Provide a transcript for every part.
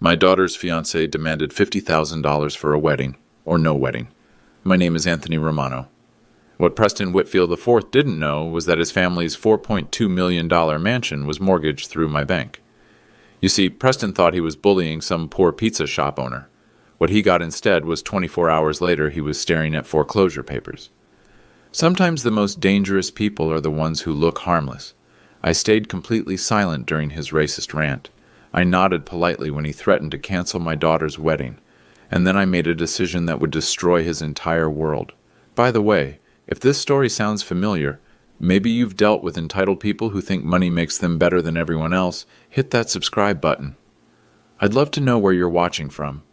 My daughter's fiancé demanded $50,000 for a wedding, or no wedding. My name is Anthony Romano. What Preston Whitfield IV didn't know was that his family's $4.2 million mansion was mortgaged through my bank. You see, Preston thought he was bullying some poor pizza shop owner. What he got instead was 24 hours later he was staring at foreclosure papers. Sometimes the most dangerous people are the ones who look harmless. I stayed completely silent during his racist rant. I nodded politely when he threatened to cancel my daughter's wedding, and then I made a decision that would destroy his entire world. By the way, if this story sounds familiar, maybe you've dealt with entitled people who think money makes them better than everyone else, hit that subscribe button. I'd love to know where you're watching from,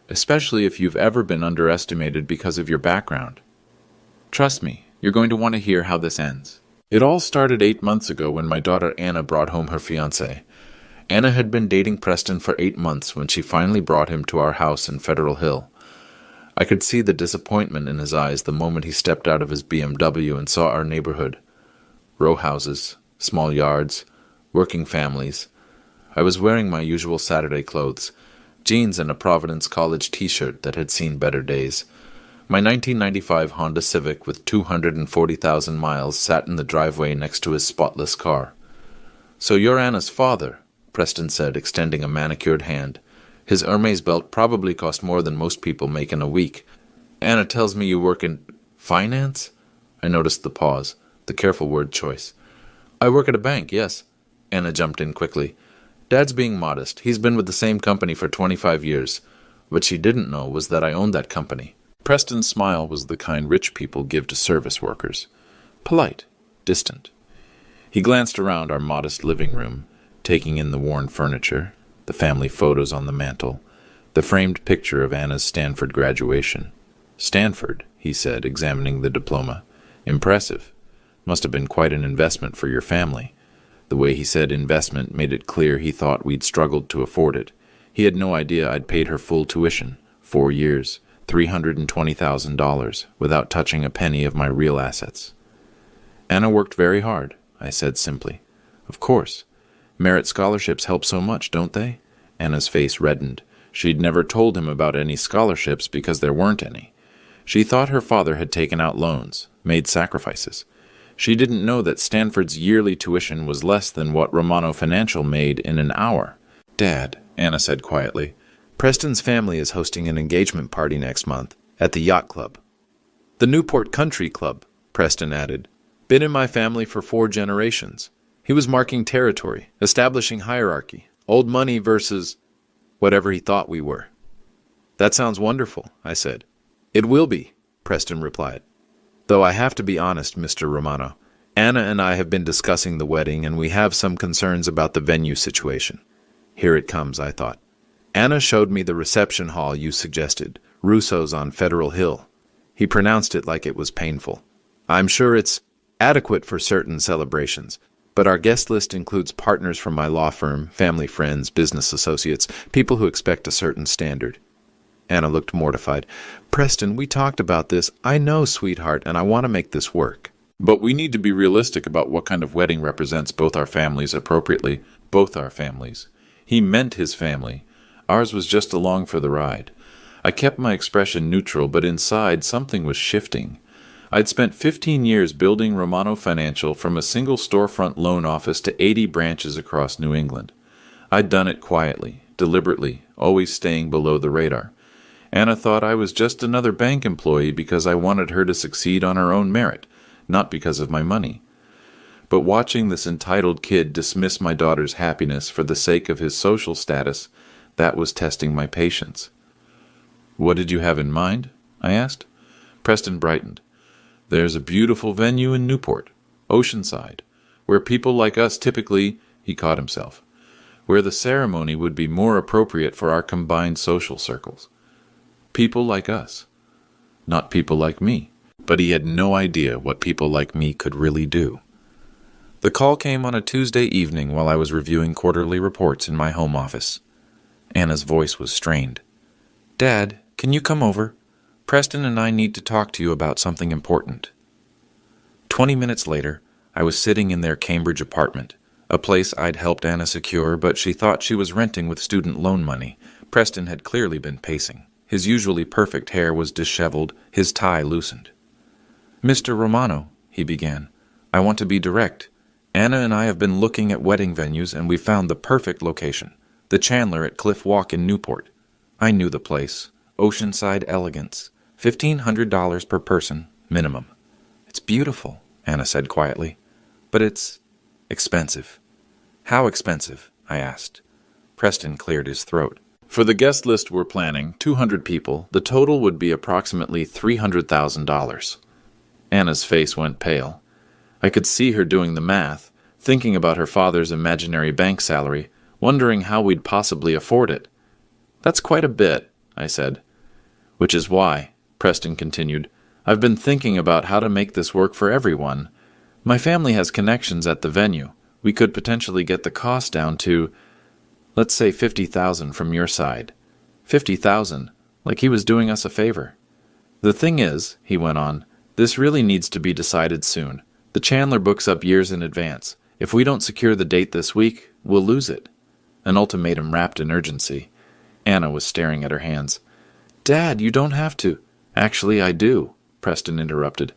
especially if you've ever been underestimated because of your background. Trust me, you're going to want to hear how this ends. It all started 8 months ago when my daughter Anna brought home her fiancé. Anna had been dating Preston for 8 months when she finally brought him to our house in Federal Hill. I could see the disappointment in his eyes the moment he stepped out of his BMW and saw our neighborhood. Row houses, small yards, working families. I was wearing my usual Saturday clothes, jeans and a Providence College t-shirt that had seen better days. My 1995 Honda Civic with 240,000 miles sat in the driveway next to his spotless car. "So you're Anna's father," Preston said, extending a manicured hand. His Hermes belt probably cost more than most people make in a week. "Anna tells me you work in finance?" I noticed the pause, the careful word choice. "I work at a bank, yes." Anna jumped in quickly. "Dad's being modest. He's been with the same company for 25 years. What she didn't know was that I owned that company." Preston's smile was the kind rich people give to service workers. Polite, distant. He glanced around our modest living room, taking in the worn furniture, the family photos on the mantel, the framed picture of Anna's Stanford graduation. "Stanford," he said, examining the diploma. "Impressive. Must have been quite an investment for your family." The way he said investment made it clear he thought we'd struggled to afford it. He had no idea I'd paid her full tuition, 4 years, $320,000, without touching a penny of my real assets. "Anna worked very hard," I said simply. "Of course. Merit scholarships help so much, don't they?" Anna's face reddened. She'd never told him about any scholarships because there weren't any. She thought her father had taken out loans, made sacrifices. She didn't know that Stanford's yearly tuition was less than what Romano Financial made in an hour. "Dad," Anna said quietly, "Preston's family is hosting an engagement party next month at the yacht club." "The Newport Country Club," Preston added. "Been in my family for 4 generations. He was marking territory, establishing hierarchy, old money versus whatever he thought we were." "That sounds wonderful," I said. "It will be," Preston replied. "Though I have to be honest, Mr. Romano. Anna and I have been discussing the wedding, and we have some concerns about the venue situation." Here it comes, I thought. "Anna showed me the reception hall you suggested, Russo's on Federal Hill." He pronounced it like it was painful. "I'm sure it's adequate for certain celebrations, but our guest list includes partners from my law firm, family friends, business associates, people who expect a certain standard." Anna looked mortified. "Preston, we talked about this. I know, sweetheart, and I want to make this work. But we need to be realistic about what kind of wedding represents both our families appropriately. Both our families. He meant his family. Ours was just along for the ride. I kept my expression neutral, but inside something was shifting. I'd spent 15 years building Romano Financial from a single storefront loan office to 80 branches across New England. I'd done it quietly, deliberately, always staying below the radar. Anna thought I was just another bank employee because I wanted her to succeed on her own merit, not because of my money. But watching this entitled kid dismiss my daughter's happiness for the sake of his social status, that was testing my patience. "What did you have in mind?" I asked. Preston brightened. "There's a beautiful venue in Newport, Oceanside, where people like us typically," he caught himself, "where the ceremony would be more appropriate for our combined social circles. People like us, not people like me." But he had no idea what people like me could really do. The call came on a Tuesday evening while I was reviewing quarterly reports in my home office. Anna's voice was strained. "Dad, can you come over? Preston and I need to talk to you about something important." 20 minutes later, I was sitting in their Cambridge apartment, a place I'd helped Anna secure, but she thought she was renting with student loan money, Preston had clearly been pacing. His usually perfect hair was disheveled, his tie loosened. "Mr. Romano," he began, "I want to be direct. Anna and I have been looking at wedding venues and we found the perfect location. The Chandler at Cliff Walk in Newport. I knew the place. Oceanside elegance. $1,500 per person, minimum." "It's beautiful," Anna said quietly. "But it's expensive." "How expensive?" I asked. Preston cleared his throat. "For the guest list we're planning, 200 people, the total would be approximately $300,000. Anna's face went pale. I could see her doing the math, thinking about her father's imaginary bank salary, wondering how we'd possibly afford it. "That's quite a bit," I said. "Which is why," Preston continued, "I've been thinking about how to make this work for everyone. My family has connections at the venue. We could potentially get the cost down to, let's say, $50,000 from your side." $50,000, like he was doing us a favor. "The thing is," he went on, "this really needs to be decided soon. The Chandler books up years in advance. If we don't secure the date this week, we'll lose it." An ultimatum wrapped in urgency. Anna was staring at her hands. "Dad, you don't have to." "Actually, I do," Preston interrupted.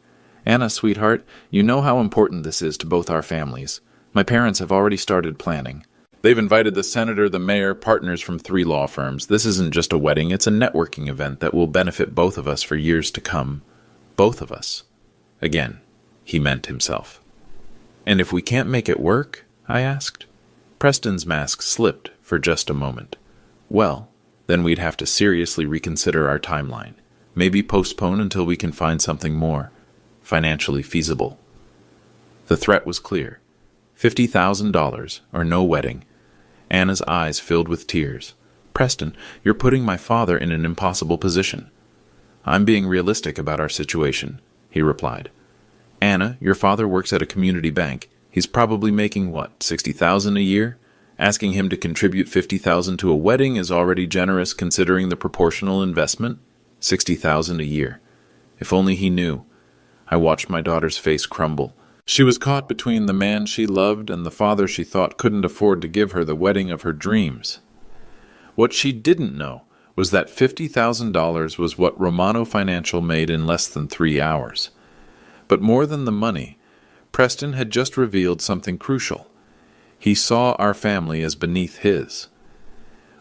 "Anna, sweetheart, you know how important this is to both our families. My parents have already started planning. They've invited the senator, the mayor, partners from 3 law firms. This isn't just a wedding, it's a networking event that will benefit both of us for years to come. Both of us." Again, he meant himself. "And if we can't make it work?" I asked. Preston's mask slipped for just a moment. "Well, then we'd have to seriously reconsider our timeline. Maybe postpone until we can find something more financially feasible." The threat was clear. $50,000 or no wedding. Anna's eyes filled with tears. "Preston, you're putting my father in an impossible position." "I'm being realistic about our situation," he replied. "Anna, your father works at a community bank. He's probably making, what, $60,000 a year? Asking him to contribute $50,000 to a wedding is already generous considering the proportional investment. $60,000 a year. If only he knew." I watched my daughter's face crumble. She was caught between the man she loved and the father she thought couldn't afford to give her the wedding of her dreams. What she didn't know was that $50,000 was what Romano Financial made in less than 3 hours. But more than the money, Preston had just revealed something crucial. He saw our family as beneath his.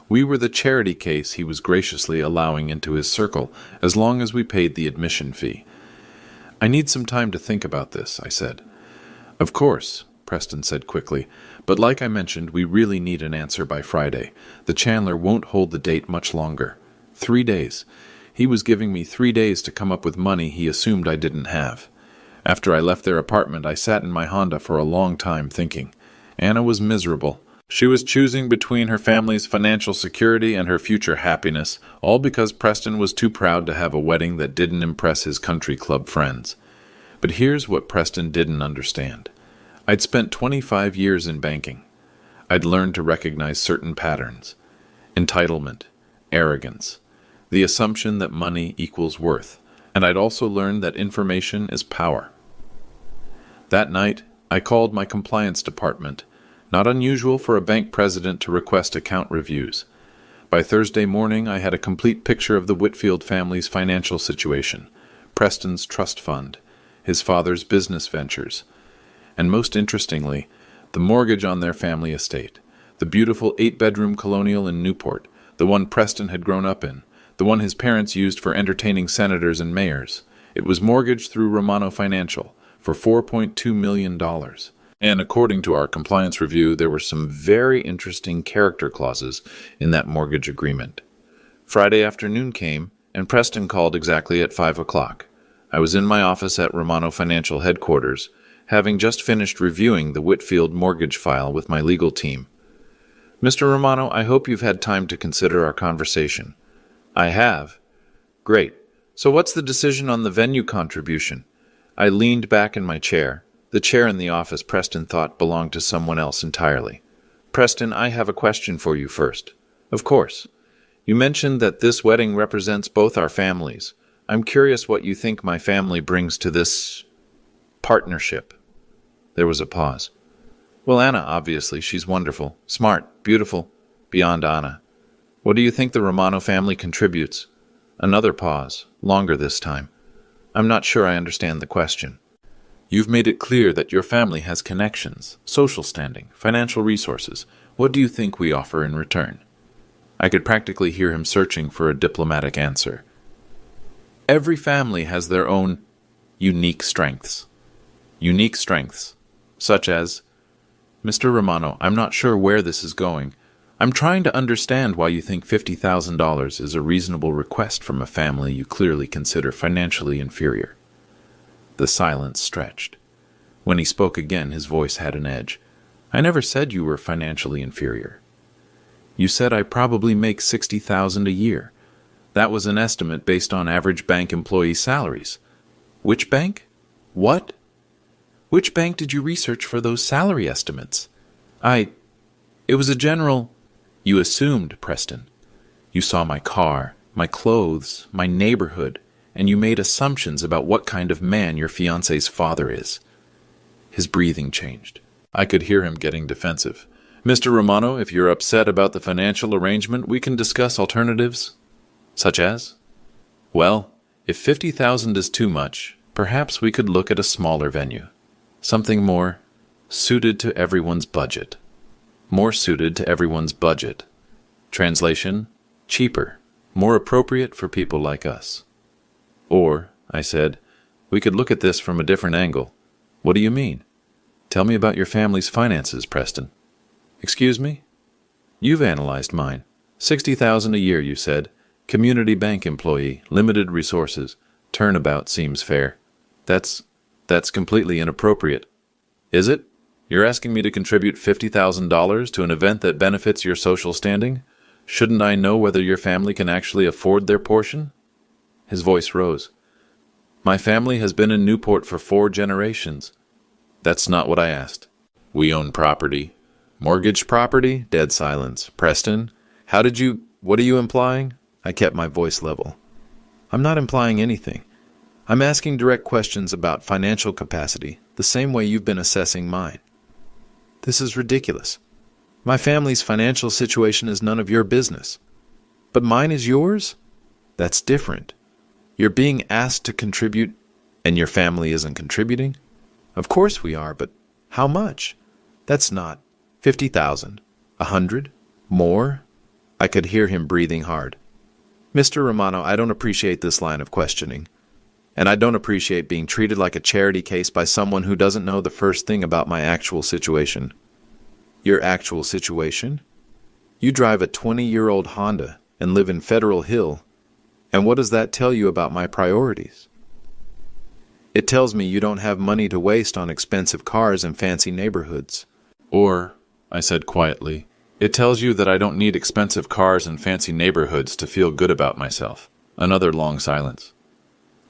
We were the charity case he was graciously allowing into his circle, as long as we paid the admission fee. "I need some time to think about this," I said. "Of course," Preston said quickly, "but like I mentioned, we really need an answer by Friday. The Chandler won't hold the date much longer. 3 days. He was giving me 3 days to come up with money he assumed I didn't have. After I left their apartment, I sat in my Honda for a long time thinking. Anna was miserable. She was choosing between her family's financial security and her future happiness, all because Preston was too proud to have a wedding that didn't impress his country club friends. But here's what Preston didn't understand. I'd spent 25 years in banking. I'd learned to recognize certain patterns. Entitlement, arrogance, the assumption that money equals worth, and I'd also learned that information is power. That night, I called my compliance department. Not unusual for a bank president to request account reviews. By Thursday morning, I had a complete picture of the Whitfield family's financial situation, Preston's trust fund, his father's business ventures, and most interestingly, the mortgage on their family estate, the beautiful 8-bedroom colonial in Newport, the one Preston had grown up in, the one his parents used for entertaining senators and mayors. It was mortgaged through Romano Financial for $4.2 million. And according to our compliance review, there were some very interesting character clauses in that mortgage agreement. Friday afternoon came, and Preston called exactly at 5 o'clock. I was in my office at Romano Financial headquarters, having just finished reviewing the Whitfield mortgage file with my legal team. "Mr. Romano, I hope you've had time to consider our conversation." "I have." "Great. So what's the decision on the venue contribution?" I leaned back in my chair. The chair in the office Preston thought belonged to someone else entirely. "Preston, I have a question for you first." "Of course. You mentioned that this wedding represents both our families. I'm curious what you think my family brings to this partnership." There was a pause. "Well, Anna, obviously. She's wonderful, smart, beautiful, beyond Anna." What do you think the Romano family contributes? Another pause, longer this time. I'm not sure I understand the question. You've made it clear that your family has connections, social standing, financial resources. What do you think we offer in return? I could practically hear him searching for a diplomatic answer. Every family has their own unique strengths. Unique strengths, such as, Mr. Romano, I'm not sure where this is going. I'm trying to understand why you think $50,000 is a reasonable request from a family you clearly consider financially inferior. The silence stretched. When he spoke again, his voice had an edge. I never said you were financially inferior. You said I probably make $60,000 a year. That was an estimate based on average bank employee salaries. Which bank? What? Which bank did you research for those salary estimates? It was a general... You assumed, Preston. You saw my car, my clothes, my neighborhood, and you made assumptions about what kind of man your fiancé's father is. His breathing changed. I could hear him getting defensive. Mr. Romano, if you're upset about the financial arrangement, we can discuss alternatives. Such as? Well, if $50,000 is too much, perhaps we could look at a smaller venue. Something more suited to everyone's budget. More suited to everyone's budget. Translation, cheaper, more appropriate for people like us. Or, I said, we could look at this from a different angle. What do you mean? Tell me about your family's finances, Preston. Excuse me? You've analyzed mine. $60,000 a year, you said. Community bank employee, limited resources. Turnabout seems fair. That's completely inappropriate. Is it? You're asking me to contribute $50,000 to an event that benefits your social standing? Shouldn't I know whether your family can actually afford their portion? His voice rose. My family has been in Newport for 4 generations. That's not what I asked. We own property. Mortgaged property? Dead silence. Preston, what are you implying? I kept my voice level. I'm not implying anything. I'm asking direct questions about financial capacity, the same way you've been assessing mine. This is ridiculous. My family's financial situation is none of your business. But mine is yours? That's different. You're being asked to contribute, and your family isn't contributing? Of course we are, but how much? That's not 50,000, 100, more? I could hear him breathing hard. Mr. Romano, I don't appreciate this line of questioning. And I don't appreciate being treated like a charity case by someone who doesn't know the first thing about my actual situation. Your actual situation? You drive a 20-year-old Honda and live in Federal Hill. And what does that tell you about my priorities? It tells me you don't have money to waste on expensive cars and fancy neighborhoods. Or, I said quietly, it tells you that I don't need expensive cars and fancy neighborhoods to feel good about myself. Another long silence.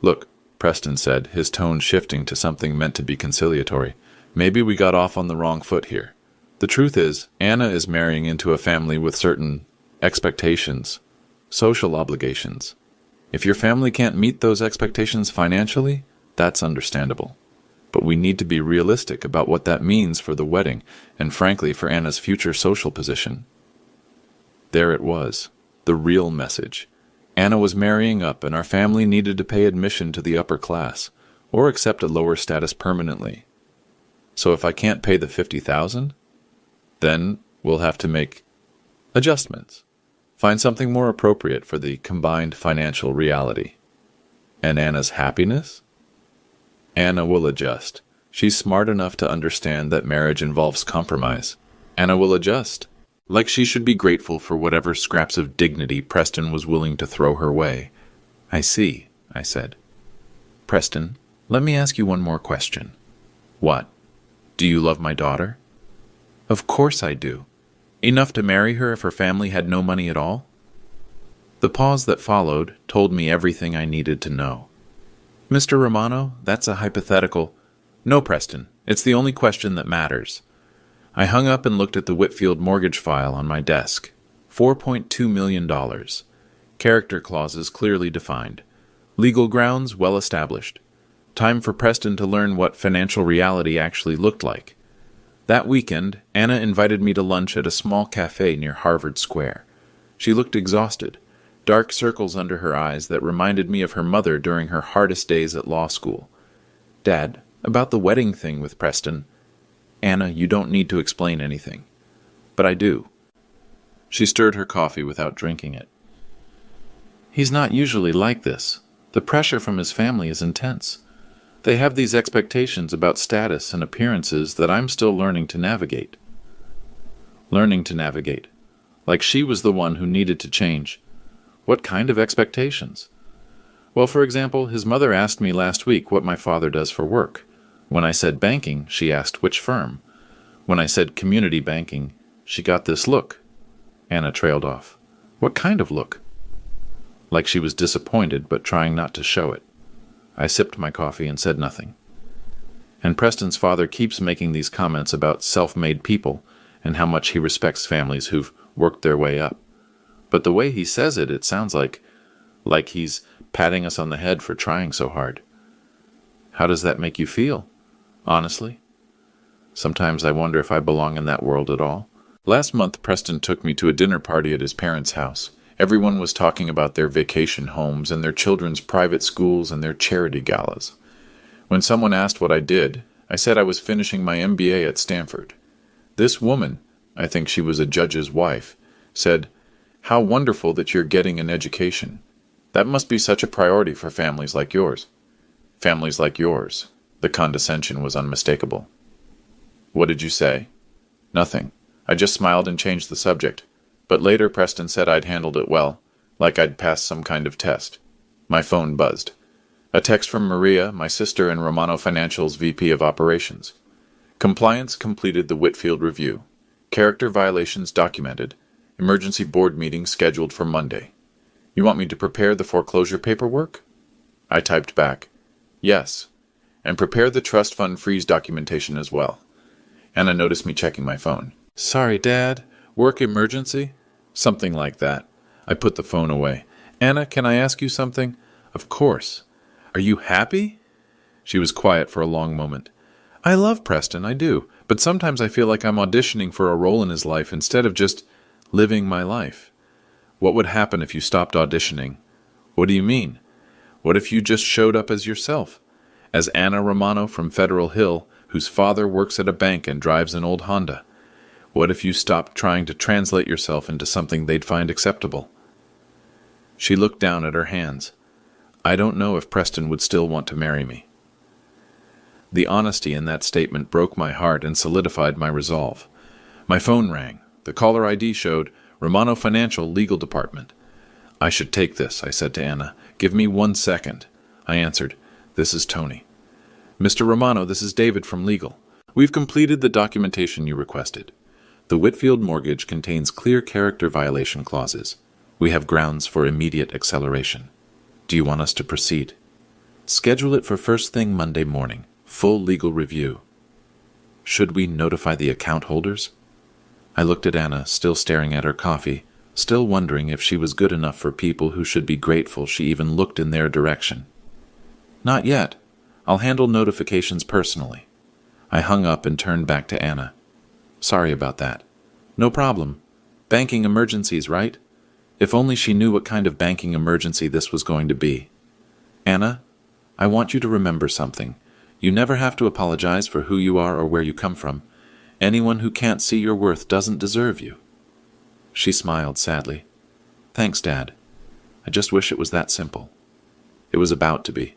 Look, Preston said, his tone shifting to something meant to be conciliatory. Maybe we got off on the wrong foot here. The truth is, Anna is marrying into a family with certain expectations, social obligations. If your family can't meet those expectations financially, that's understandable. But we need to be realistic about what that means for the wedding, and frankly for Anna's future social position. There it was, the real message. Anna was marrying up, and our family needed to pay admission to the upper class, or accept a lower status permanently. So if I can't pay the $50,000, then we'll have to make adjustments. Find something more appropriate for the combined financial reality. And Anna's happiness? Anna will adjust. She's smart enough to understand that marriage involves compromise. Anna will adjust. Like she should be grateful for whatever scraps of dignity Preston was willing to throw her way. I see, I said. Preston, let me ask you one more question. What? Do you love my daughter? Of course I do. Enough to marry her if her family had no money at all? The pause that followed told me everything I needed to know. Mr. Romano, that's a hypothetical. No, Preston, it's the only question that matters. I hung up and looked at the Whitfield mortgage file on my desk. $4.2 million. Character clauses clearly defined. Legal grounds well established. Time for Preston to learn what financial reality actually looked like. That weekend, Anna invited me to lunch at a small cafe near Harvard Square. She looked exhausted, dark circles under her eyes that reminded me of her mother during her hardest days at law school. "Dad, about the wedding thing with Preston." "Anna, you don't need to explain anything." "But I do." She stirred her coffee without drinking it. "He's not usually like this. The pressure from his family is intense. They have these expectations about status and appearances that I'm still learning to navigate." Learning to navigate. Like she was the one who needed to change. What kind of expectations? Well, for example, his mother asked me last week what my father does for work. When I said banking, she asked which firm. When I said community banking, she got this look. Anna trailed off. What kind of look? Like she was disappointed, but trying not to show it. I sipped my coffee and said nothing. And Preston's father keeps making these comments about self-made people and how much he respects families who've worked their way up. But the way he says it, it sounds like he's patting us on the head for trying so hard. How does that make you feel? Honestly? Sometimes I wonder if I belong in that world at all. Last month, Preston took me to a dinner party at his parents' house. Everyone was talking about their vacation homes and their children's private schools and their charity galas. When someone asked what I did, I said I was finishing my MBA at Stanford. This woman, I think she was a judge's wife, said, "How wonderful that you're getting an education. That must be such a priority for families like yours." Families like yours. The condescension was unmistakable. "What did you say?" "Nothing. I just smiled and changed the subject. But later Preston said I'd handled it well, like I'd passed some kind of test." My phone buzzed. A text from Maria, my sister and Romano Financial's VP of Operations. "Compliance completed the Whitfield review. Character violations documented. Emergency board meeting scheduled for Monday. You want me to prepare the foreclosure paperwork?" I typed back, "Yes, and prepare the trust fund freeze documentation as well." Anna noticed me checking my phone. "Sorry, Dad. Work emergency?" Something like that. I put the phone away. "Anna, can I ask you something?" "Of course." "Are you happy?" She was quiet for a long moment. "I love Preston, I do, but sometimes I feel like I'm auditioning for a role in his life instead of just living my life." "What would happen if you stopped auditioning?" "What do you mean?" "What if you just showed up as yourself? As Anna Romano from Federal Hill, whose father works at a bank and drives an old Honda? What if you stopped trying to translate yourself into something they'd find acceptable?" She looked down at her hands. "I don't know if Preston would still want to marry me." The honesty in that statement broke my heart and solidified my resolve. My phone rang. The caller ID showed Romano Financial Legal Department. "I should take this," I said to Anna. "Give me 1 second." I answered, "This is Tony." "Mr. Romano, this is David from Legal. We've completed the documentation you requested. The Whitfield mortgage contains clear character violation clauses. We have grounds for immediate acceleration. Do you want us to proceed?" "Schedule it for first thing Monday morning. Full legal review." "Should we notify the account holders?" I looked at Anna, still staring at her coffee, still wondering if she was good enough for people who should be grateful she even looked in their direction. "Not yet. I'll handle notifications personally." I hung up and turned back to Anna. "Sorry about that." "No problem. Banking emergencies, right?" If only she knew what kind of banking emergency this was going to be. "Anna, I want you to remember something. You never have to apologize for who you are or where you come from. Anyone who can't see your worth doesn't deserve you." She smiled sadly. "Thanks, Dad. I just wish it was that simple." It was about to be.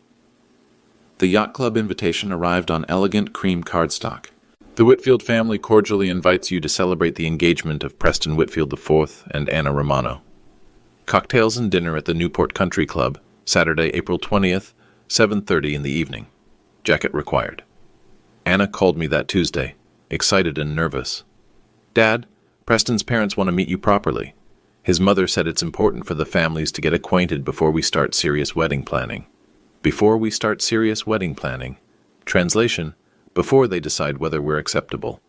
The yacht club invitation arrived on elegant cream cardstock. "The Whitfield family cordially invites you to celebrate the engagement of Preston Whitfield IV and Anna Romano. Cocktails and dinner at the Newport Country Club, Saturday, April 20th, 7:30 in the evening. Jacket required." Anna called me that Tuesday, excited and nervous. "Dad, Preston's parents want to meet you properly. His mother said it's important for the families to get acquainted before we start serious wedding planning." Before we start serious wedding planning. Translation, before they decide whether we're acceptable.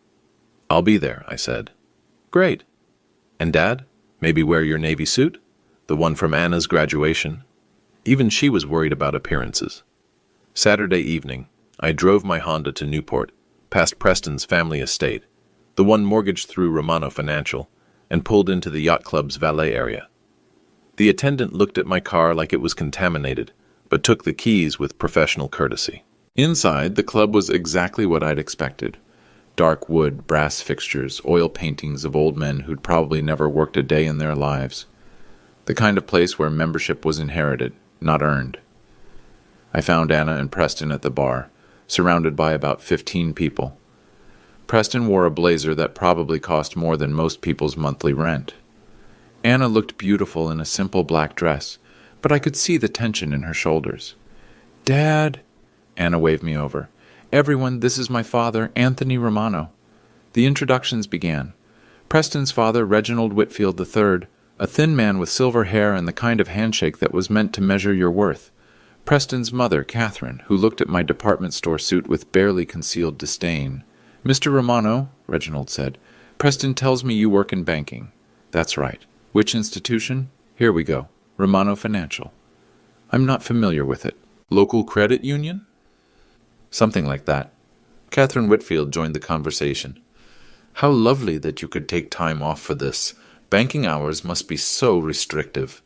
"I'll be there," I said. "Great. And Dad, maybe wear your navy suit? The one from Anna's graduation?" Even she was worried about appearances. Saturday evening, I drove my Honda to Newport, past Preston's family estate, the one mortgaged through Romano Financial, and pulled into the yacht club's valet area. The attendant looked at my car like it was contaminated, but took the keys with professional courtesy. Inside, the club was exactly what I'd expected. Dark wood, brass fixtures, oil paintings of old men who'd probably never worked a day in their lives. The kind of place where membership was inherited, not earned. I found Anna and Preston at the bar, surrounded by about 15 people. Preston wore a blazer that probably cost more than most people's monthly rent. Anna looked beautiful in a simple black dress, but I could see the tension in her shoulders. "Dad," Anna waved me over. "Everyone, this is my father, Anthony Romano." The introductions began. Preston's father, Reginald Whitfield III, a thin man with silver hair and the kind of handshake that was meant to measure your worth. Preston's mother, Catherine, who looked at my department store suit with barely concealed disdain. "Mr. Romano," Reginald said, "Preston tells me you work in banking." "That's right." "Which institution?" "Here we go. Romano Financial." "I'm not familiar with it." "Local credit union?" "Something like that." Catherine Whitfield joined the conversation. "How lovely that you could take time off for this. Banking hours must be so restrictive."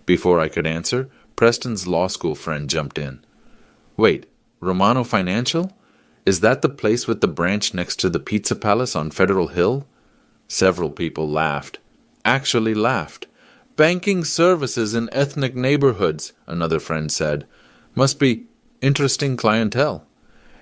Before I could answer, Preston's law school friend jumped in. "Wait, Romano Financial? Is that the place with the branch next to the Pizza Palace on Federal Hill?" Several people laughed. Actually laughed. "Banking services in ethnic neighborhoods," another friend said. "Must be interesting clientele."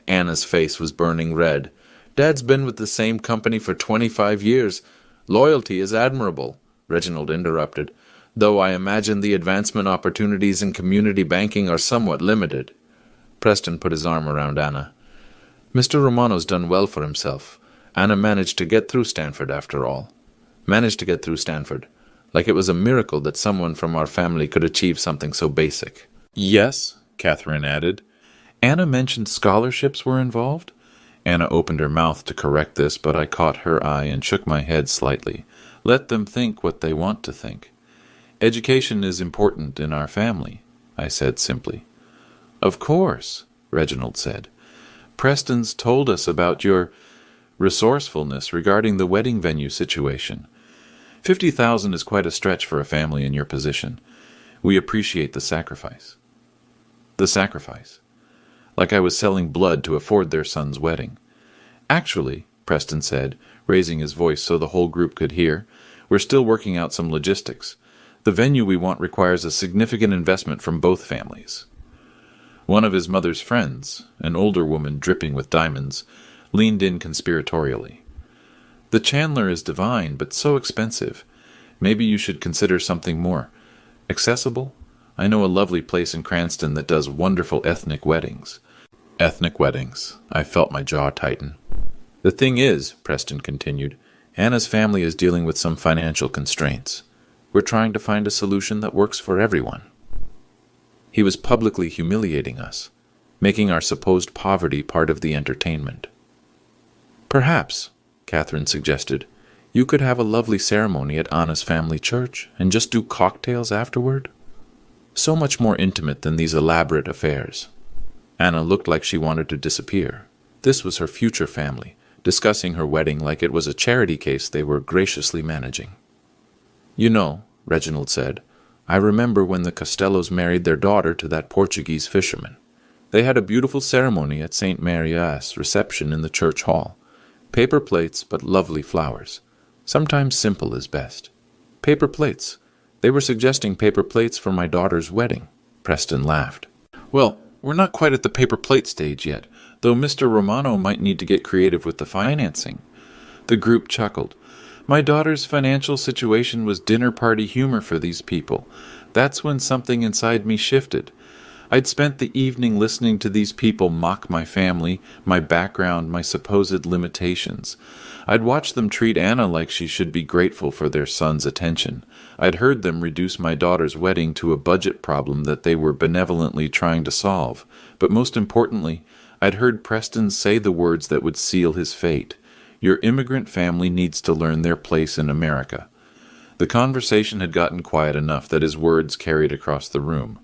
Anna's face was burning red. "Dad's been with the same company for 25 years. Loyalty is admirable," Reginald interrupted, "though I imagine the advancement opportunities in community banking are somewhat limited." Preston put his arm around Anna. "Mr. Romano's done well for himself. Anna managed to get through Stanford after all. Managed to get through Stanford. Like it was a miracle that someone from our family could achieve something so basic." "Yes," Catherine added. "Anna mentioned scholarships were involved?" Anna opened her mouth to correct this, but I caught her eye and shook my head slightly. "Let them think what they want to think." "Education is important in our family," I said simply. "Of course," Reginald said. "Preston's told us about your resourcefulness regarding the wedding venue situation. 50,000 is quite a stretch for a family in your position. We appreciate the sacrifice." The sacrifice. Like I was selling blood to afford their son's wedding. "Actually," Preston said, raising his voice so the whole group could hear, "we're still working out some logistics. The venue we want requires a significant investment from both families." One of his mother's friends, an older woman dripping with diamonds, leaned in conspiratorially. "The Chandler is divine, but so expensive. Maybe you should consider something more accessible. I know a lovely place in Cranston that does wonderful ethnic weddings." Ethnic weddings. I felt my jaw tighten. "The thing is," Preston continued, "Anna's family is dealing with some financial constraints. We're trying to find a solution that works for everyone." He was publicly humiliating us, making our supposed poverty part of the entertainment. "Perhaps," Catherine suggested, "you could have a lovely ceremony at Anna's family church and just do cocktails afterward. So much more intimate than these elaborate affairs." Anna looked like she wanted to disappear. This was her future family, discussing her wedding like it was a charity case they were graciously managing. "You know," Reginald said, "I remember when the Costellos married their daughter to that Portuguese fisherman. They had a beautiful ceremony at St. Maria's reception in the church hall. Paper plates, but lovely flowers. Sometimes simple is best." "Paper plates. They were suggesting paper plates for my daughter's wedding." Preston laughed. "Well, we're not quite at the paper plate stage yet, though Mr. Romano might need to get creative with the financing." The group chuckled. "My daughter's financial situation was dinner party humor for these people. That's when something inside me shifted. I'd spent the evening listening to these people mock my family, my background, my supposed limitations. I'd watched them treat Anna like she should be grateful for their son's attention. I'd heard them reduce my daughter's wedding to a budget problem that they were benevolently trying to solve. But most importantly, I'd heard Preston say the words that would seal his fate. Your immigrant family needs to learn their place in America." The conversation had gotten quiet enough that his words carried across the room.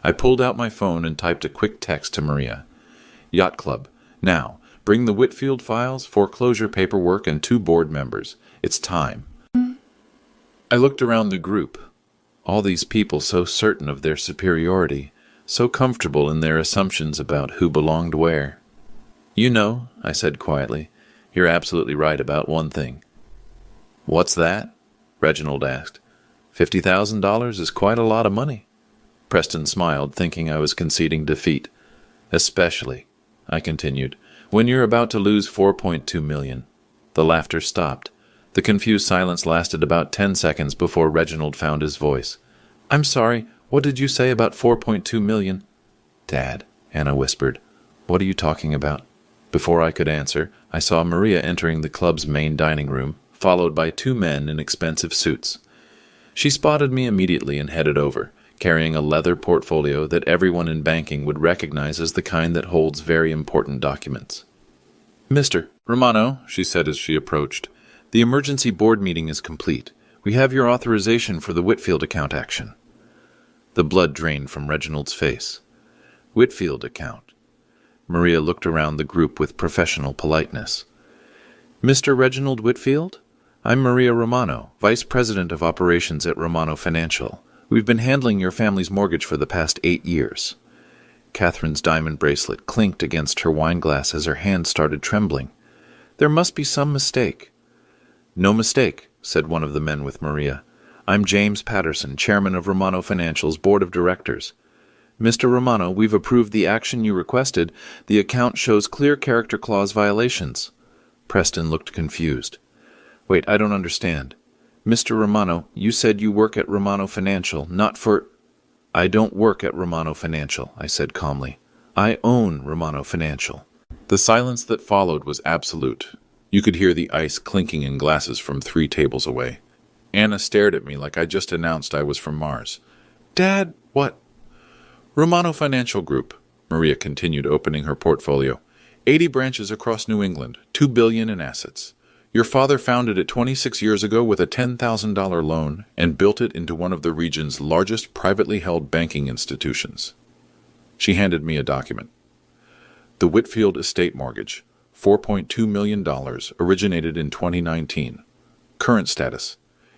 I pulled out my phone and typed a quick text to Maria. "Yacht Club. Now, bring the Whitfield files, foreclosure paperwork, and 2 board members. It's time." I looked around the group. All these people so certain of their superiority, so comfortable in their assumptions about who belonged where. "You know," I said quietly, "you're absolutely right about one thing." "What's that?" Reginald asked. $50,000 is quite a lot of money. Preston smiled, thinking I was conceding defeat. "Especially," I continued, "when you're about to lose $4.2 million. The laughter stopped. The confused silence lasted about 10 seconds before Reginald found his voice. "I'm sorry, what did you say about $4.2 million? "Dad," Anna whispered. "What are you talking about?" Before I could answer, I saw Maria entering the club's main dining room, followed by two men in expensive suits. She spotted me immediately and headed over, carrying a leather portfolio that everyone in banking would recognize as the kind that holds very important documents. "Mr. Romano," she said as she approached, "the emergency board meeting is complete. We have your authorization for the Whitfield account action." The blood drained from Reginald's face. Whitfield account. Maria looked around the group with professional politeness. "Mr. Reginald Whitfield? I'm Maria Romano, Vice President of Operations at Romano Financial. We've been handling your family's mortgage for the past 8 years. Catherine's diamond bracelet clinked against her wineglass as her hand started trembling. "There must be some mistake." "No mistake," said one of the men with Maria. "I'm James Patterson, Chairman of Romano Financial's Board of Directors. Mr. Romano, we've approved the action you requested. The account shows clear character clause violations." Preston looked confused. "Wait, I don't understand. Mr. Romano, you said you work at Romano Financial, not for—" "I don't work at Romano Financial," I said calmly. "I own Romano Financial." The silence that followed was absolute. You could hear the ice clinking in glasses from 3 tables away. Anna stared at me like I just announced I was from Mars. "Dad, what—" "Romano Financial Group," Maria continued, opening her portfolio. 80 branches across New England, $2 billion in assets. Your father founded it 26 years ago with a $10,000 loan and built it into one of the region's largest privately held banking institutions. She handed me a document. The Whitfield Estate Mortgage, $4.2 million, originated in 2019. Current status: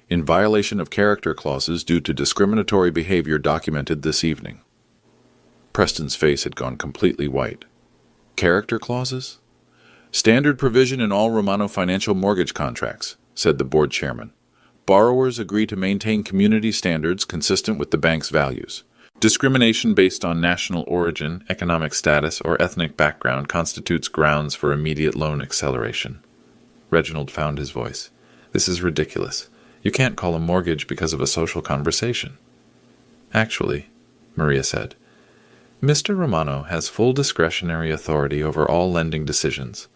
in violation of character clauses due to discriminatory behavior documented this evening. Preston's face had gone completely white. Character clauses? "Standard provision in all Romano Financial mortgage contracts," said the board chairman. "Borrowers agree to maintain community standards consistent with the bank's values. Discrimination based on national origin, economic status, or ethnic background constitutes grounds for immediate loan acceleration." Reginald found his voice. "This is ridiculous. You can't call a mortgage because of a social conversation." "Actually," Maria said, "Mr. Romano has full discretionary authority over all lending decisions,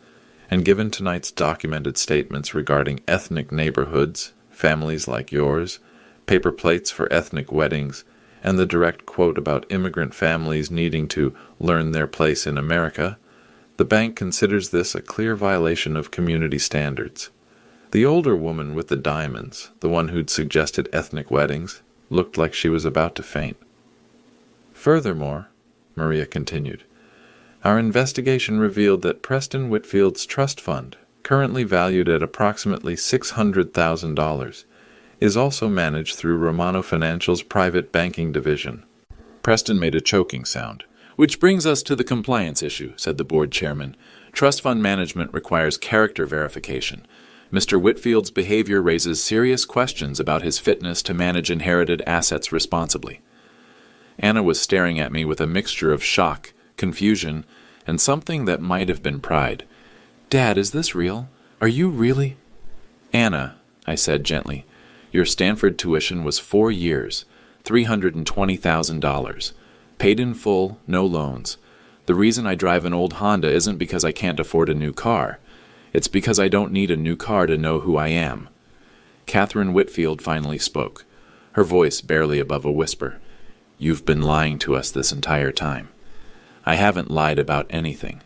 and given tonight's documented statements regarding ethnic neighborhoods, families like yours, paper plates for ethnic weddings, and the direct quote about immigrant families needing to learn their place in America, the bank considers this a clear violation of community standards." The older woman with the diamonds, the one who'd suggested ethnic weddings, looked like she was about to faint. "Furthermore," Maria continued, "our investigation revealed that Preston Whitfield's trust fund, currently valued at approximately $600,000, is also managed through Romano Financial's private banking division." Preston made a choking sound. "Which brings us to the compliance issue," said the board chairman. "Trust fund management requires character verification. Mr. Whitfield's behavior raises serious questions about his fitness to manage inherited assets responsibly." Anna was staring at me with a mixture of shock, confusion, and something that might have been pride. "Dad, is this real? Are you really—" "Anna," I said gently, "your Stanford tuition was 4 years, $320,000. Paid in full, no loans. The reason I drive an old Honda isn't because I can't afford a new car. It's because I don't need a new car to know who I am." Catherine Whitfield finally spoke, her voice barely above a whisper. "You've been lying to us this entire time." "I haven't lied about anything.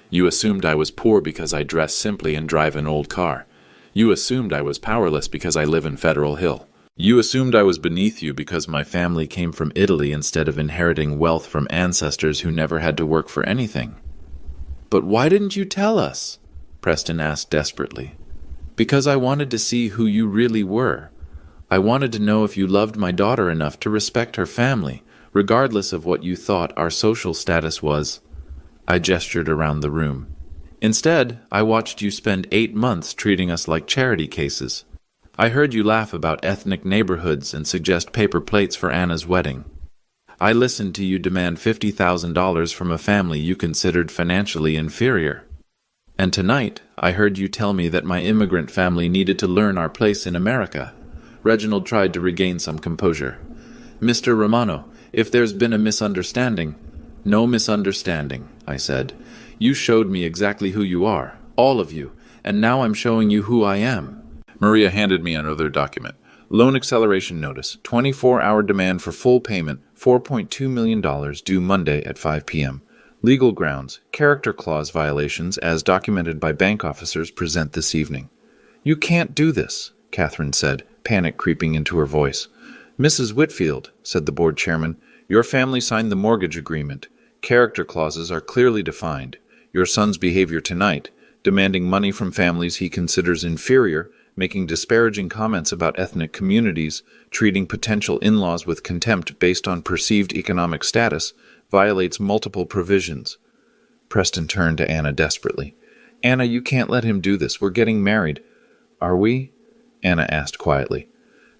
You assumed I was poor because I dress simply and drive an old car. You assumed I was powerless because I live in Federal Hill. You assumed I was beneath you because my family came from Italy instead of inheriting wealth from ancestors who never had to work for anything." "But why didn't you tell us?" Preston asked desperately. "Because I wanted to see who you really were. I wanted to know if you loved my daughter enough to respect her family, regardless of what you thought our social status was. I gestured around the room. Instead, I watched you spend 8 months treating us like charity cases. I heard you laugh about ethnic neighborhoods and suggest paper plates for Anna's wedding. I listened to you demand $50,000 from a family you considered financially inferior. And tonight, I heard you tell me that my immigrant family needed to learn our place in America. Reginald tried to regain some composure. Mr. Romano, if there's been a misunderstanding— No misunderstanding, I said. You showed me exactly who you are, all of you, and now I'm showing you who I am. Maria handed me another document. Loan acceleration notice, 24-hour demand for full payment, $4.2 million due Monday at 5 p.m. Legal grounds, character clause violations as documented by bank officers present this evening. You can't do this, Catherine said, panic creeping into her voice. Mrs. Whitfield, said the board chairman, your family signed the mortgage agreement. Character clauses are clearly defined. Your son's behavior tonight, demanding money from families he considers inferior, making disparaging comments about ethnic communities, treating potential in-laws with contempt based on perceived economic status, violates multiple provisions. Preston turned to Anna desperately. Anna, you can't let him do this. We're getting married. Are we? Anna asked quietly.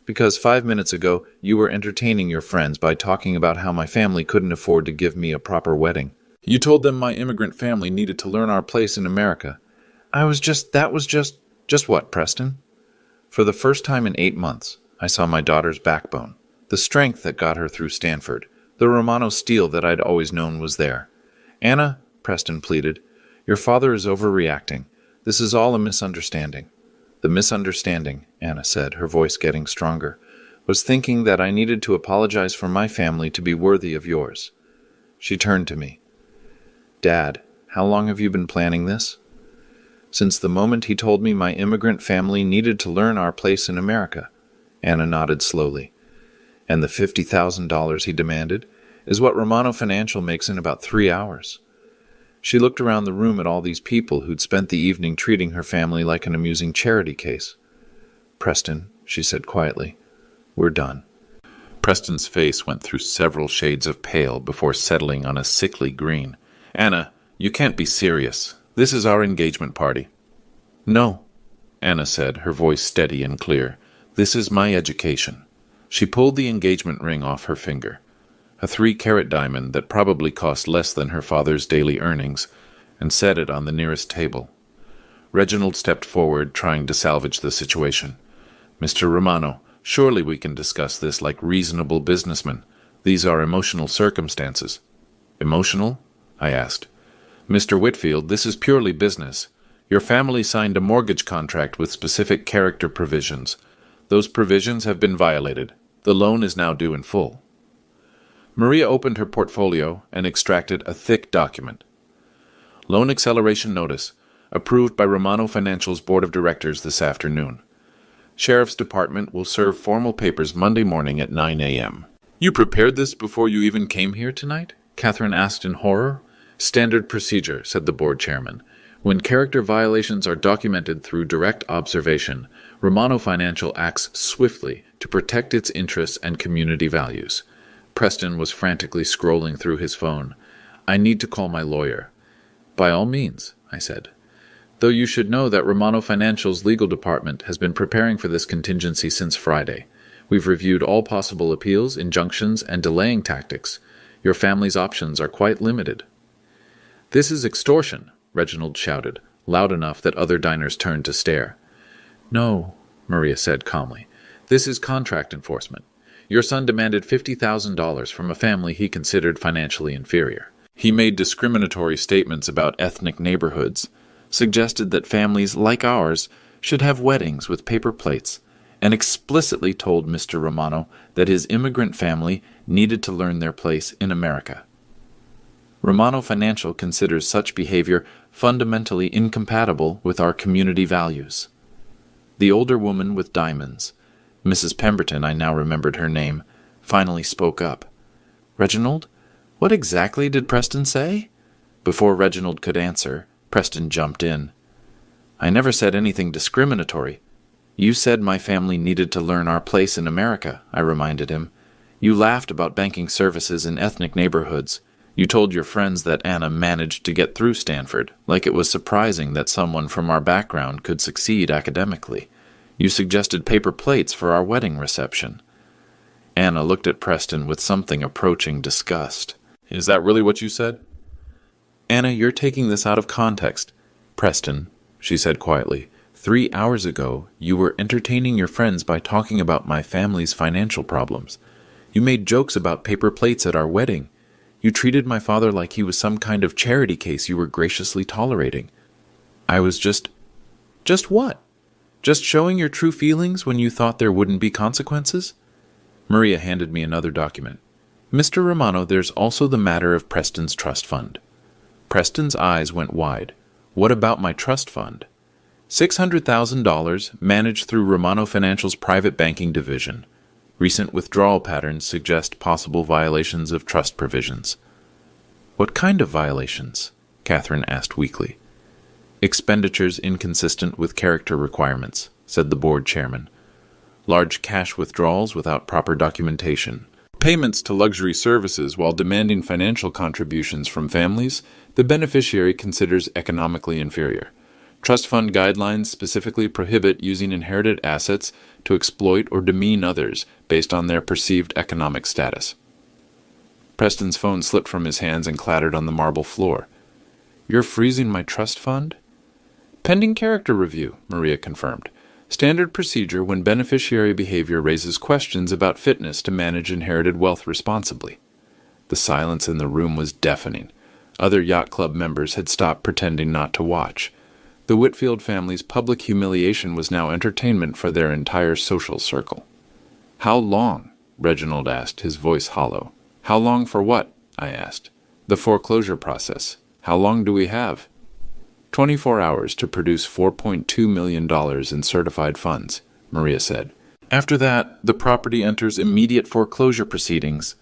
Because 5 minutes ago, you were entertaining your friends by talking about how my family couldn't afford to give me a proper wedding. You told them my immigrant family needed to learn our place in America. That was just what, Preston? For the first time in 8 months, I saw my daughter's backbone, the strength that got her through Stanford, the Romano steel that I'd always known was there. Anna, Preston pleaded, your father is overreacting. This is all a misunderstanding. The misunderstanding, Anna said, her voice getting stronger, was thinking that I needed to apologize for my family to be worthy of yours. She turned to me. Dad, how long have you been planning this? Since the moment he told me my immigrant family needed to learn our place in America. Anna nodded slowly. And the $50,000 he demanded is what Romano Financial makes in about 3 hours. She looked around the room at all these people who'd spent the evening treating her family like an amusing charity case. Preston, she said quietly, we're done. Preston's face went through several shades of pale before settling on a sickly green. Anna, you can't be serious. This is our engagement party. No, Anna said, her voice steady and clear. This is my education. She pulled the engagement ring off her finger, a 3-carat diamond that probably cost less than her father's daily earnings, and set it on the nearest table. Reginald stepped forward, trying to salvage the situation. Mr. Romano, surely we can discuss this like reasonable businessmen. These are emotional circumstances. Emotional? I asked. Mr. Whitfield, this is purely business. Your family signed a mortgage contract with specific character provisions. Those provisions have been violated. The loan is now due in full. Maria opened her portfolio and extracted a thick document. Loan acceleration notice, approved by Romano Financial's board of directors this afternoon. Sheriff's Department will serve formal papers Monday morning at 9 a.m. You prepared this before you even came here tonight? Catherine asked in horror. Standard procedure, said the board chairman. When character violations are documented through direct observation, Romano Financial acts swiftly to protect its interests and community values. Preston was frantically scrolling through his phone. I need to call my lawyer. By all means, I said. Though you should know that Romano Financial's legal department has been preparing for this contingency since Friday. We've reviewed all possible appeals, injunctions, and delaying tactics. Your family's options are quite limited. This is extortion, Reginald shouted, loud enough that other diners turned to stare. No, Maria said calmly. This is contract enforcement. Your son demanded $50,000 from a family he considered financially inferior. He made discriminatory statements about ethnic neighborhoods, suggested that families like ours should have weddings with paper plates, and explicitly told Mr. Romano that his immigrant family needed to learn their place in America. Romano Financial considers such behavior fundamentally incompatible with our community values. The older woman with diamonds, Mrs. Pemberton, I now remembered her name, finally spoke up. Reginald, what exactly did Preston say? Before Reginald could answer, Preston jumped in. I never said anything discriminatory. You said my family needed to learn our place in America, I reminded him. You laughed about banking services in ethnic neighborhoods. You told your friends that Anna managed to get through Stanford, like it was surprising that someone from our background could succeed academically. You suggested paper plates for our wedding reception. Anna looked at Preston with something approaching disgust. Is that really what you said? Anna, you're taking this out of context. Preston, she said quietly, 3 hours ago, you were entertaining your friends by talking about my family's financial problems. You made jokes about paper plates at our wedding. You treated my father like he was some kind of charity case you were graciously tolerating. I was just what? Just showing your true feelings when you thought there wouldn't be consequences? Maria handed me another document. Mr. Romano, there's also the matter of Preston's trust fund. Preston's eyes went wide. What about my trust fund? $600,000 managed through Romano Financial's private banking division. Recent withdrawal patterns suggest possible violations of trust provisions. What kind of violations? Catherine asked weakly. Expenditures inconsistent with character requirements, said the board chairman. Large cash withdrawals without proper documentation. Payments to luxury services while demanding financial contributions from families the beneficiary considers economically inferior. Trust fund guidelines specifically prohibit using inherited assets to exploit or demean others based on their perceived economic status. Preston's phone slipped from his hands and clattered on the marble floor. You're freezing my trust fund? Pending character review, Maria confirmed. Standard procedure when beneficiary behavior raises questions about fitness to manage inherited wealth responsibly. The silence in the room was deafening. Other yacht club members had stopped pretending not to watch. The Whitfield family's public humiliation was now entertainment for their entire social circle. How long? Reginald asked, his voice hollow. How long for what? I asked. The foreclosure process. How long do we have? 24 hours to produce $4.2 million in certified funds, Maria said. After that, the property enters immediate foreclosure proceedings.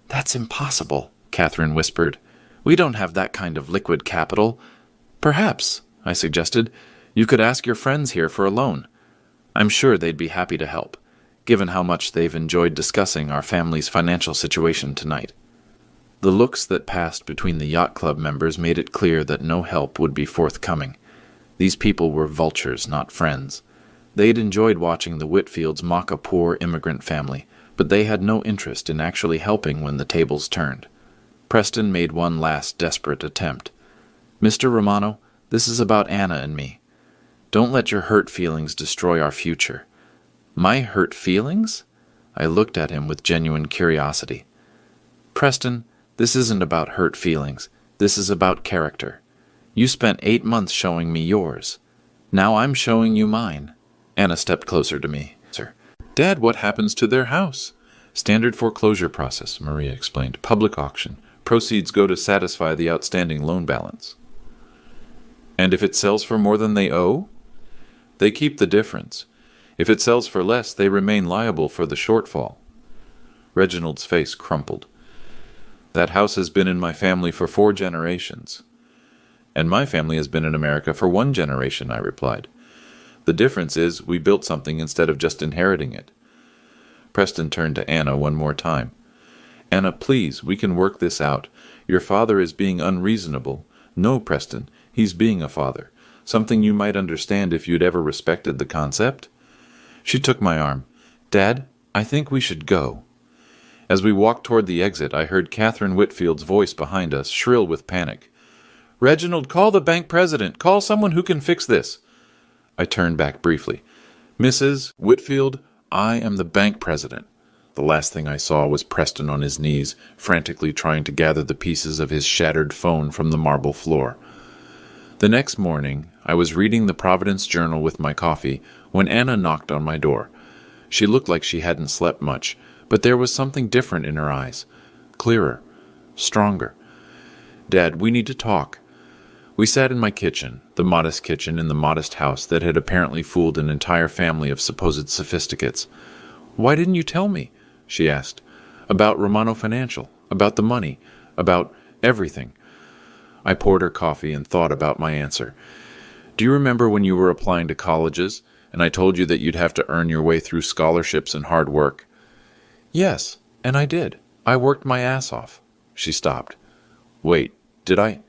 That's impossible, Catherine whispered. We don't have that kind of liquid capital. Perhaps, I suggested, you could ask your friends here for a loan. I'm sure they'd be happy to help, given how much they've enjoyed discussing our family's financial situation tonight. The looks that passed between the yacht club members made it clear that no help would be forthcoming. These people were vultures, not friends. They'd enjoyed watching the Whitfields mock a poor immigrant family, but they had no interest in actually helping when the tables turned. Preston made one last desperate attempt. Mr. Romano, this is about Anna and me. Don't let your hurt feelings destroy our future. My hurt feelings? I looked at him with genuine curiosity. Preston, this isn't about hurt feelings. This is about character. You spent 8 months showing me yours. Now I'm showing you mine. Anna stepped closer to me. Sir, Dad, what happens to their house? Standard foreclosure process, Maria explained. Public auction. Proceeds go to satisfy the outstanding loan balance. And if it sells for more than they owe? They keep the difference. If it sells for less, they remain liable for the shortfall. Reginald's face crumpled. That house has been in my family for 4 generations. And my family has been in America for 1 generation, I replied. The difference is we built something instead of just inheriting it. Preston turned to Anna one more time. Anna, please, we can work this out. Your father is being unreasonable. No, Preston, he's being a father. Something you might understand if you'd ever respected the concept. She took my arm. Dad, I think we should go. As we walked toward the exit, I heard Catherine Whitfield's voice behind us, shrill with panic. Reginald, call the bank president. Call someone who can fix this. I turned back briefly. Mrs. Whitfield, I am the bank president. The last thing I saw was Preston on his knees, frantically trying to gather the pieces of his shattered phone from the marble floor. The next morning, I was reading the Providence Journal with my coffee when Anna knocked on my door. She looked like she hadn't slept much, but there was something different in her eyes. Clearer. Stronger. Dad, we need to talk. We sat in my kitchen, the modest kitchen in the modest house that had apparently fooled an entire family of supposed sophisticates. Why didn't you tell me? She asked. About Romano Financial, about the money, about everything. I poured her coffee and thought about my answer. Do you remember when you were applying to colleges? And I told you that you'd have to earn your way through scholarships and hard work. Yes, and I did. I worked my ass off. She stopped. Wait, did I?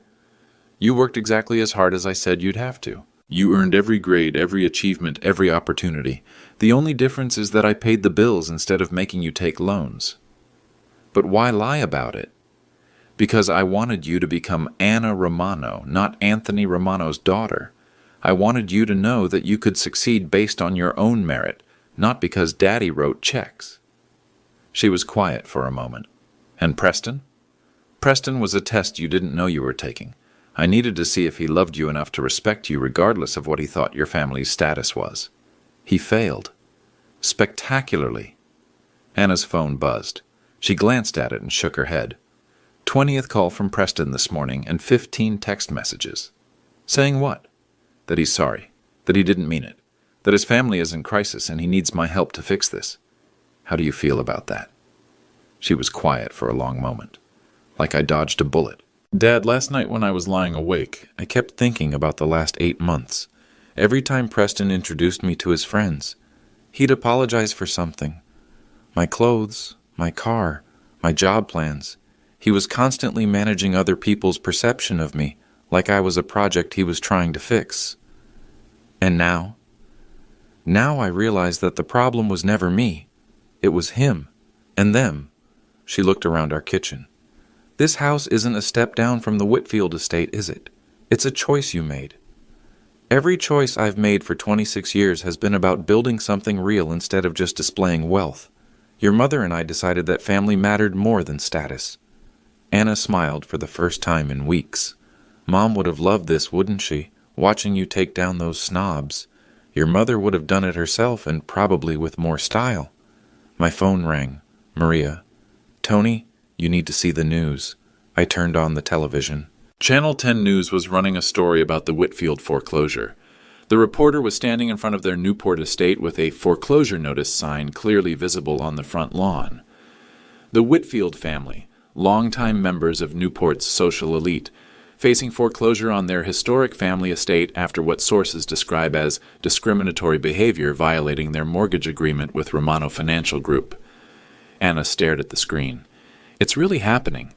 You worked exactly as hard as I said you'd have to. You earned every grade, every achievement, every opportunity. The only difference is that I paid the bills instead of making you take loans. But why lie about it? Because I wanted you to become Anna Romano, not Anthony Romano's daughter. I wanted you to know that you could succeed based on your own merit, not because Daddy wrote checks. She was quiet for a moment. And Preston? Preston was a test you didn't know you were taking. I needed to see if he loved you enough to respect you regardless of what he thought your family's status was. He failed. Spectacularly. Anna's phone buzzed. She glanced at it and shook her head. 20th call from Preston this morning and 15 text messages. Saying what? That he's sorry. That he didn't mean it. That his family is in crisis and he needs my help to fix this. How do you feel about that? She was quiet for a long moment. Like I dodged a bullet. Dad, last night when I was lying awake, I kept thinking about the last 8 months. Every time Preston introduced me to his friends, he'd apologize for something. My clothes, my car, my job plans. He was constantly managing other people's perception of me, like I was a project he was trying to fix. And now? Now I realized that the problem was never me. It was him and them. She looked around our kitchen. This house isn't a step down from the Whitfield estate, is it? It's a choice you made. Every choice I've made for 26 years has been about building something real instead of just displaying wealth. Your mother and I decided that family mattered more than status. Anna smiled for the first time in weeks. Mom would have loved this, wouldn't she? Watching you take down those snobs. Your mother would have done it herself and probably with more style. My phone rang. Maria. Tony, you need to see the news. I turned on the television. Channel 10 News was running a story about the Whitfield foreclosure. The reporter was standing in front of their Newport estate with a foreclosure notice sign clearly visible on the front lawn. The Whitfield family, longtime members of Newport's social elite, facing foreclosure on their historic family estate after what sources describe as discriminatory behavior violating their mortgage agreement with Romano Financial Group. Anna stared at the screen. It's really happening.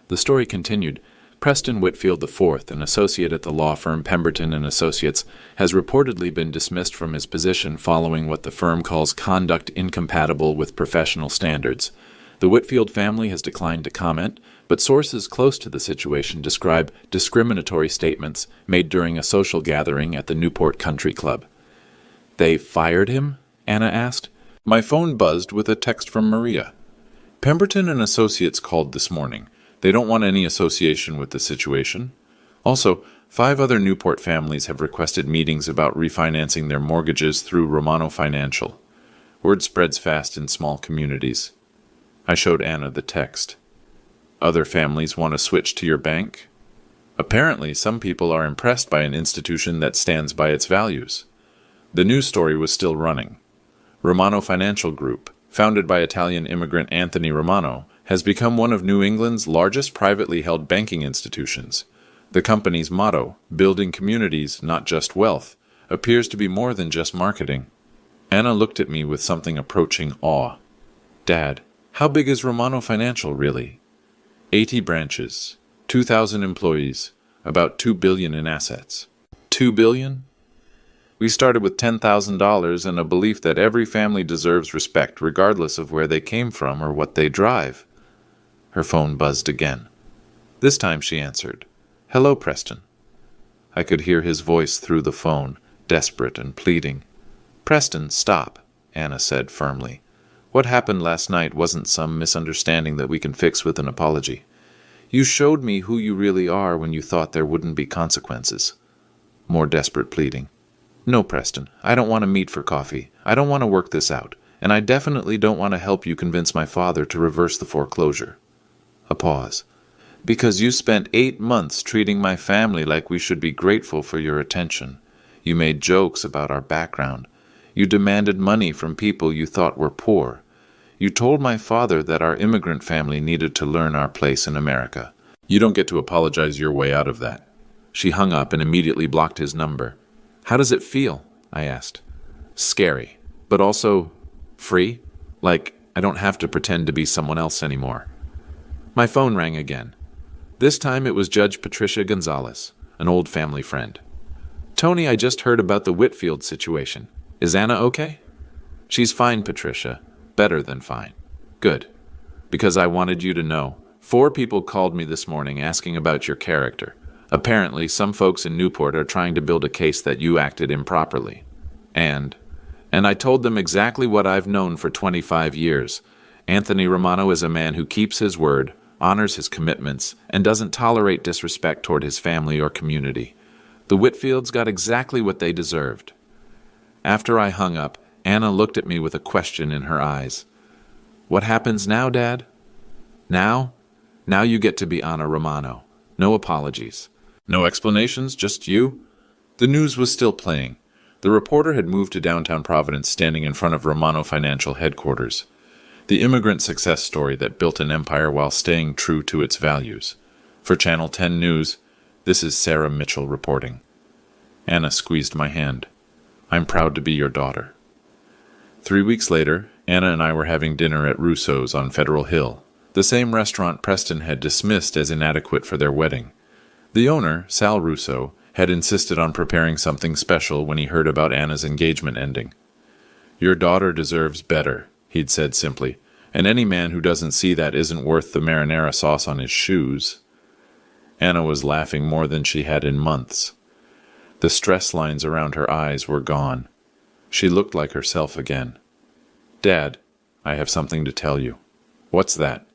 The story continued. Preston Whitfield IV, an associate at the law firm Pemberton and Associates, has reportedly been dismissed from his position following what the firm calls conduct incompatible with professional standards. The Whitfield family has declined to comment, but sources close to the situation describe discriminatory statements made during a social gathering at the Newport Country Club. They fired him? Anna asked. My phone buzzed with a text from Maria. Pemberton and Associates called this morning. They don't want any association with the situation. Also, 5 other Newport families have requested meetings about refinancing their mortgages through Romano Financial. Word spreads fast in small communities. I showed Anna the text. Other families want to switch to your bank? Apparently, some people are impressed by an institution that stands by its values. The news story was still running. Romano Financial Group, founded by Italian immigrant Anthony Romano, has become one of New England's largest privately held banking institutions. The company's motto, building communities, not just wealth, appears to be more than just marketing. Anna looked at me with something approaching awe. Dad, how big is Romano Financial really? 80 branches, 2,000 employees, about $2 billion in assets. $2 billion? We started with $10,000 and a belief that every family deserves respect regardless of where they came from or what they drive. Her phone buzzed again. This time she answered. Hello, Preston. I could hear his voice through the phone, desperate and pleading. Preston, stop, Anna said firmly. What happened last night wasn't some misunderstanding that we can fix with an apology. You showed me who you really are when you thought there wouldn't be consequences. More desperate pleading. No, Preston, I don't want to meet for coffee. I don't want to work this out. And I definitely don't want to help you convince my father to reverse the foreclosure. A pause. Because you spent 8 months treating my family like we should be grateful for your attention. You made jokes about our background. You demanded money from people you thought were poor. You told my father that our immigrant family needed to learn our place in America. You don't get to apologize your way out of that. She hung up and immediately blocked his number. How does it feel? I asked. Scary, but also free. Like, I don't have to pretend to be someone else anymore. My phone rang again. This time it was Judge Patricia Gonzalez, an old family friend. "Tony, I just heard about the Whitfield situation. Is Anna okay?" "She's fine, Patricia. Better than fine." "Good. Because I wanted you to know. 4 people called me this morning asking about your character. Apparently, some folks in Newport are trying to build a case that you acted improperly. And I told them exactly what I've known for 25 years. Anthony Romano is a man who keeps his word, honors his commitments, and doesn't tolerate disrespect toward his family or community. The Whitfields got exactly what they deserved." After I hung up, Anna looked at me with a question in her eyes. "What happens now, Dad?" "Now? Now you get to be Anna Romano. No apologies. No explanations, just you?" The news was still playing. The reporter had moved to downtown Providence, standing in front of Romano Financial headquarters. The immigrant success story that built an empire while staying true to its values. For Channel 10 News, this is Sarah Mitchell reporting. Anna squeezed my hand. "I'm proud to be your daughter." 3 weeks later, Anna and I were having dinner at Russo's on Federal Hill, the same restaurant Preston had dismissed as inadequate for their wedding. The owner, Sal Russo, had insisted on preparing something special when he heard about Anna's engagement ending. "Your daughter deserves better," he'd said simply, "and any man who doesn't see that isn't worth the marinara sauce on his shoes." Anna was laughing more than she had in months. The stress lines around her eyes were gone. She looked like herself again. "Dad, I have something to tell you." "What's that?"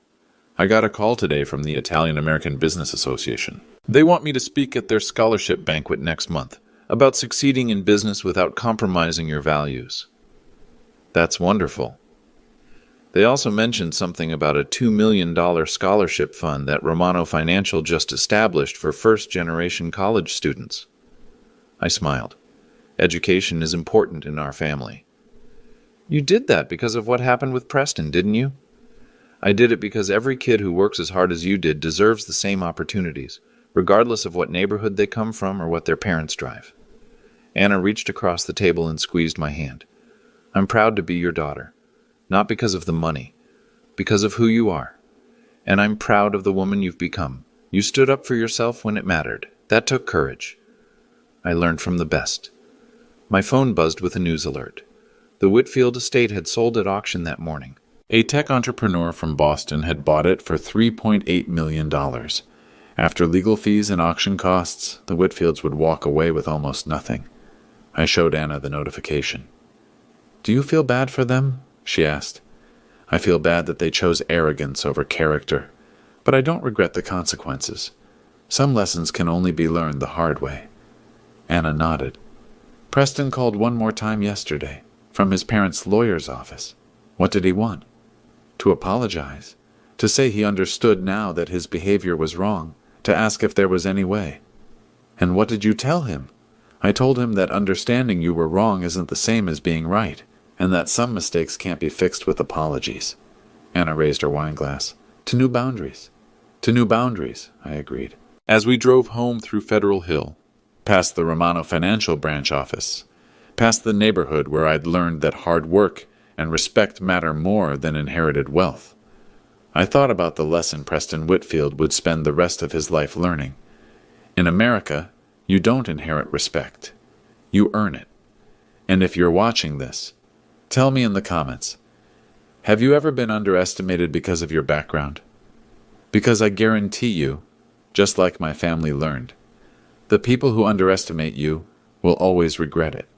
"I got a call today from the Italian-American Business Association. They want me to speak at their scholarship banquet next month about succeeding in business without compromising your values." "That's wonderful." They also mentioned something about a $2 million scholarship fund that Romano Financial just established for first-generation college students. I smiled. Education is important in our family. "You did that because of what happened with Preston, didn't you?" "I did it because every kid who works as hard as you did deserves the same opportunities, regardless of what neighborhood they come from or what their parents drive." Anna reached across the table and squeezed my hand. "I'm proud to be your daughter, not because of the money, because of who you are. And I'm proud of the woman you've become. You stood up for yourself when it mattered. That took courage. I learned from the best." My phone buzzed with a news alert. The Whitfield estate had sold at auction that morning. A tech entrepreneur from Boston had bought it for $3.8 million. After legal fees and auction costs, the Whitfields would walk away with almost nothing. I showed Anna the notification. "Do you feel bad for them?" she asked. "I feel bad that they chose arrogance over character, but I don't regret the consequences. Some lessons can only be learned the hard way." Anna nodded. "Preston called one more time yesterday, from his parents' lawyer's office. What did he want?" "To apologize. To say he understood now that his behavior was wrong. To ask if there was any way." "And what did you tell him?" "I told him that understanding you were wrong isn't the same as being right, and that some mistakes can't be fixed with apologies." Anna raised her wineglass. "To new boundaries." "To new boundaries," I agreed. As we drove home through Federal Hill, past the Romano Financial branch office, past the neighborhood where I'd learned that hard work and respect matter more than inherited wealth, I thought about the lesson Preston Whitfield would spend the rest of his life learning. In America, you don't inherit respect. You earn it. And if you're watching this, tell me in the comments, have you ever been underestimated because of your background? Because I guarantee you, just like my family learned, the people who underestimate you will always regret it.